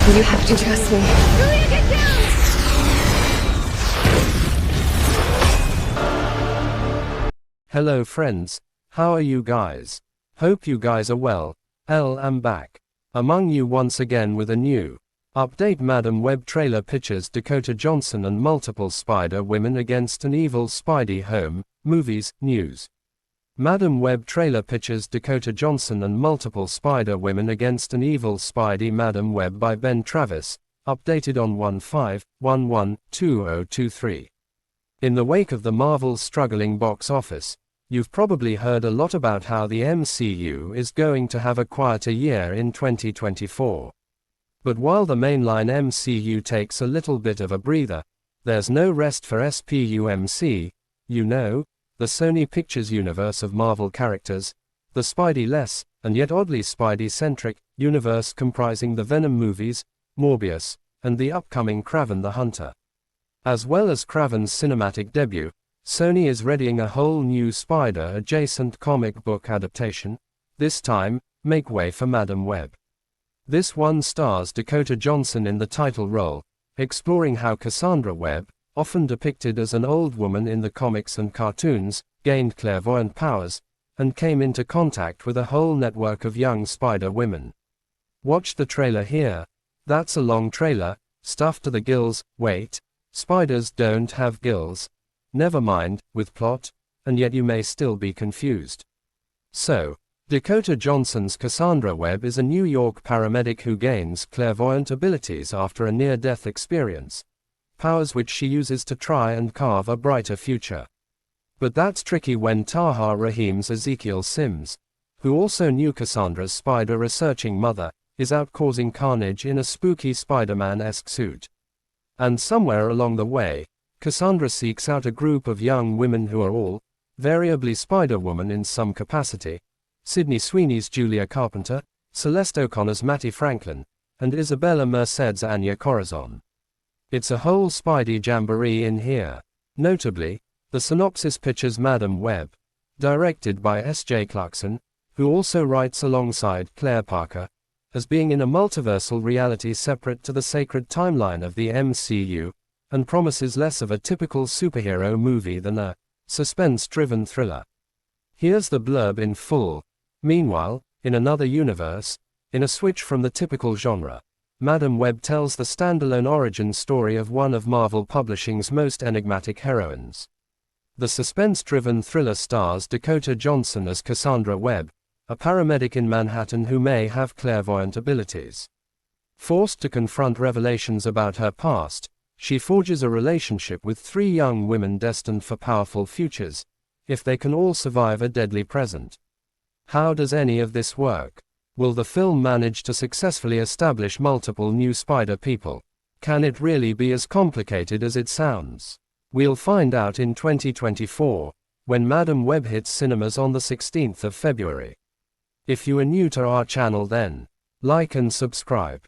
You have to trust me. Julia, get down! Hello friends, how are you guys? Hope you guys are well. I'm back among you once again with a new update. Madame Web trailer pictures Dakota Johnson and multiple Spider-Women against an evil Spidey. Home, movies, news. Madame Web trailer pictures Dakota Johnson and multiple Spider-Women against an evil Spidey. Madame Web by Ben Travis, updated on 15/11/2023. In the wake of the Marvel's struggling box office, you've probably heard a lot about how the MCU is going to have a quieter year in 2024. But while the mainline MCU takes a little bit of a breather, there's no rest for SPUMC, you know, the Sony Pictures universe of Marvel characters, the Spidey-less, and yet oddly Spidey-centric, universe comprising the Venom movies, Morbius, and the upcoming Kraven the Hunter. As well as Kraven's cinematic debut, Sony is readying a whole new Spider-adjacent comic book adaptation. This time, make way for Madame Web. This one stars Dakota Johnson in the title role, exploring how Cassandra Webb, often depicted as an old woman in the comics and cartoons, gained clairvoyant powers, and came into contact with a whole network of young Spider-Women. Watch the trailer here. That's a long trailer, stuffed to the gills. Wait, spiders don't have gills. Never mind, with plot, and yet you may still be confused. So, Dakota Johnson's Cassandra Webb is a New York paramedic who gains clairvoyant abilities after a near-death experience, powers which she uses to try and carve a brighter future. But that's tricky when Taha Rahim's Ezekiel Sims, who also knew Cassandra's spider-researching mother, is out causing carnage in a spooky Spider-Man-esque suit. And somewhere along the way, Cassandra seeks out a group of young women who are all, variably Spider-Woman in some capacity: Sydney Sweeney's Julia Carpenter, Celeste O'Connor's Mattie Franklin, and Isabella Merced's Anya Corazon. It's a whole Spidey jamboree in here. Notably, the synopsis pictures Madame Web, directed by S.J. Clarkson, who also writes alongside Claire Parker, as being in a multiversal reality separate to the sacred timeline of the MCU, and promises less of a typical superhero movie than a suspense-driven thriller. Here's the blurb in full. Meanwhile, in another universe, in a switch from the typical genre, Madame Web tells the standalone origin story of one of Marvel Publishing's most enigmatic heroines. The suspense-driven thriller stars Dakota Johnson as Cassandra Webb, a paramedic in Manhattan who may have clairvoyant abilities. Forced to confront revelations about her past, she forges a relationship with three young women destined for powerful futures, if they can all survive a deadly present. How does any of this work? Will the film manage to successfully establish multiple new Spider people? Can it really be as complicated as it sounds? We'll find out in 2024, when Madame Web hits cinemas on the 16th of February. If you are new to our channel, then like and subscribe.